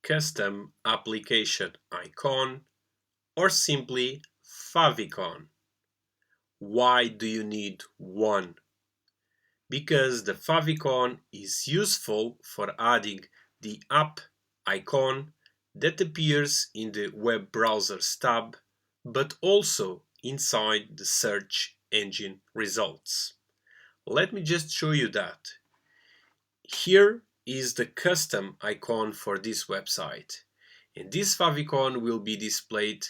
custom application icon, or simply favicon. Why do you need one? Because the favicon is useful for adding the app icon that appears in the web browsers tab, but also inside the search engine results. Let me just show you that. Here is the custom icon for this website, and this favicon will be displayed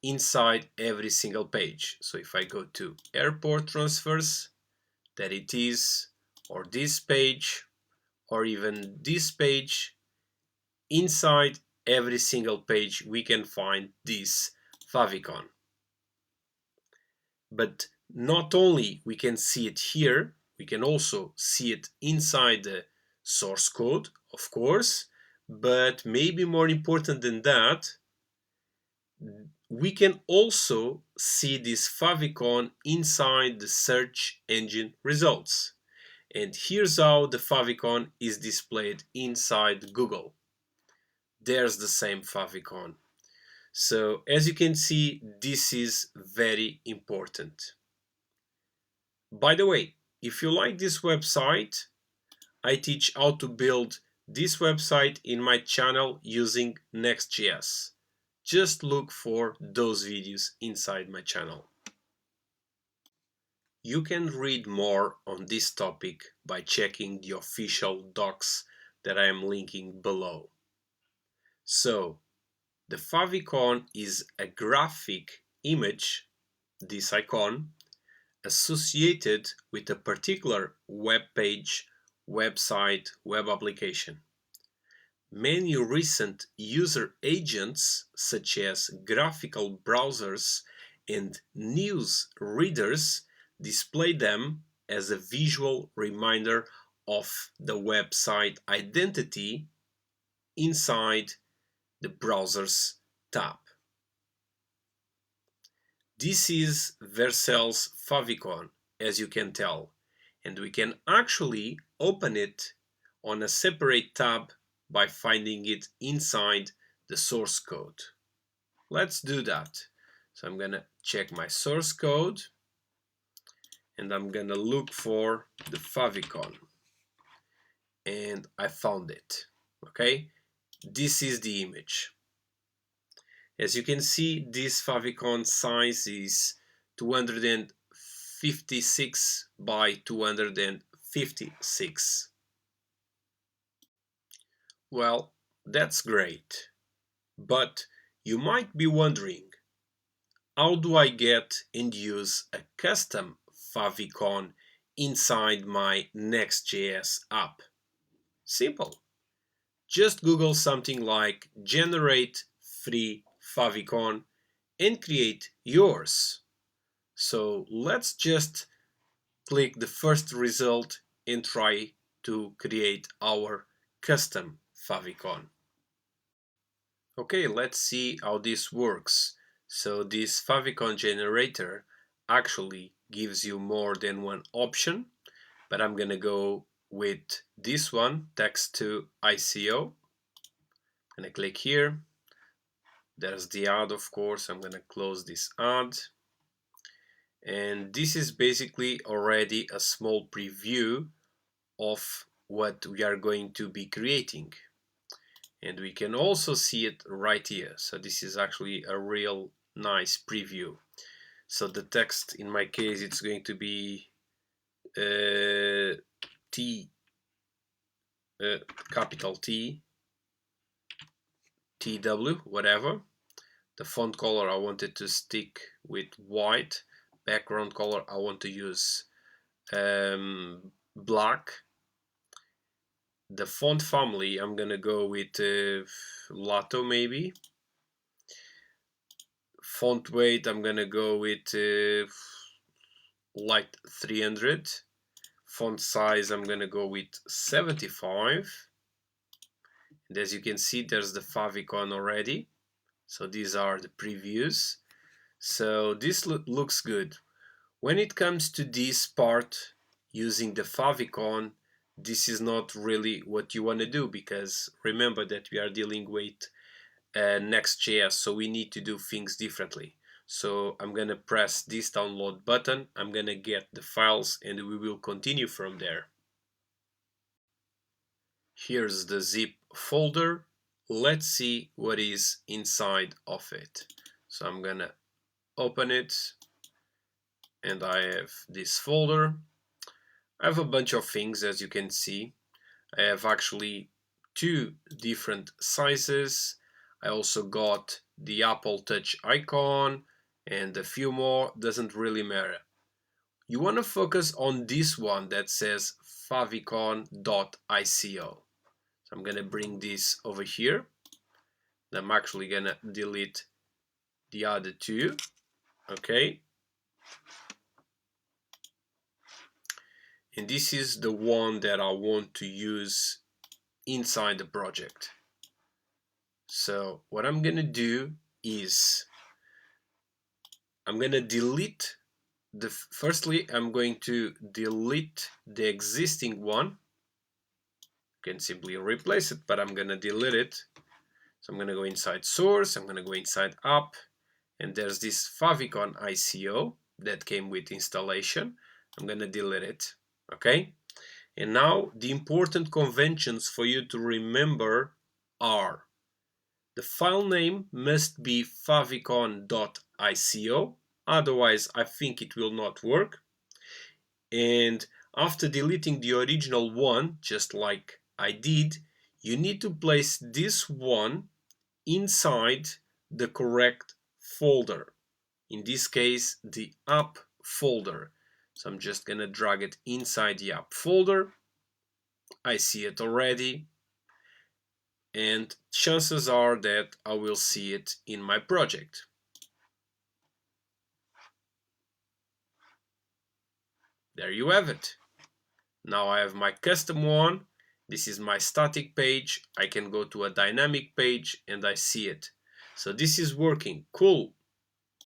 inside every single page. So if I go to airport transfers, there it is, or this page, or even this page, inside every single page we can find this favicon. But not only we can see it here, we can also see it inside the source code, of course, but maybe more important than that, we can also see this favicon inside the search engine results. And here's how the favicon is displayed inside Google. There's the same favicon. So as you can see, this is very important. By the way, if you like this website, I teach how to build this website in my channel using NextJS. Just look for those videos inside my channel. You can read more on this topic by checking the official docs that I am linking below. So, the favicon is a graphic image, this icon, associated with a particular web page, website, web application. Many recent user agents, such as graphical browsers and news readers, display them as a visual reminder of the website identity inside the browser's tab. This is vercel's favicon, as you can tell, and we can actually open it on a separate tab by finding it inside the source code. Let's do that. So I'm gonna check my source code and I'm gonna look for the favicon, and I found it. Okay, this is the image. As you can see, this favicon size is 256 by 256. Well, that's great, but you might be wondering, how do I get and use a custom favicon inside my NextJS app? Simple. Just Google something like generate free favicon and create yours. So let's just click the first result and try to create our custom favicon. Okay, let's see how this works. So this favicon generator actually gives you more than one option, but I'm gonna go with this one, text-to-ICO. I'm gonna click here. There's the ad, of course. I'm gonna close this ad. And this is basically already a small preview of what we are going to be creating. And we can also see it right here. So this is actually a real nice preview. So the text, in my case, it's going to be capital T, TW, whatever. The font color I wanted to stick with white. Background color I want to use black. The font family I'm gonna go with Lato maybe. Font weight I'm gonna go with light 300. Font size I'm gonna go with 75. And as you can see, there's the favicon already. So these are the previews. So this looks good. When it comes to this part, using the favicon, this is not really what you want to do, because remember that we are dealing with Next.js, so we need to do things differently. So I'm gonna press this download button, I'm gonna get the files, and we will continue from there. Here's the zip folder. Let's see what is inside of it. So I'm gonna open it, and I have this folder. I have a bunch of things, as you can see. I have actually two different sizes. I also got the Apple Touch icon and a few more, doesn't really matter. You want to focus on this one that says favicon.ico. So I'm going to bring this over here. I'm actually going to delete the other two. Okay. And this is the one that I want to use inside the project. So what I'm going to do is I'm going to delete firstly I'm going to delete the existing one. You can simply replace it, but I'm going to delete it. So I'm going to go inside source, I'm going to go inside app, and there's this favicon.ico that came with installation. I'm going to delete it. Okay, and now the important conventions for you to remember are: the file name must be favicon.ico, otherwise I think it will not work. And after deleting the original one, just like I did, you need to place this one inside the correct folder. In this case, the app folder. So I'm just gonna drag it inside the app folder. I see it already, and chances are that I will see it in my project. There you have it. Now I have my custom one. This is my static page. I can go to a dynamic page and I see it. So this is working. Cool.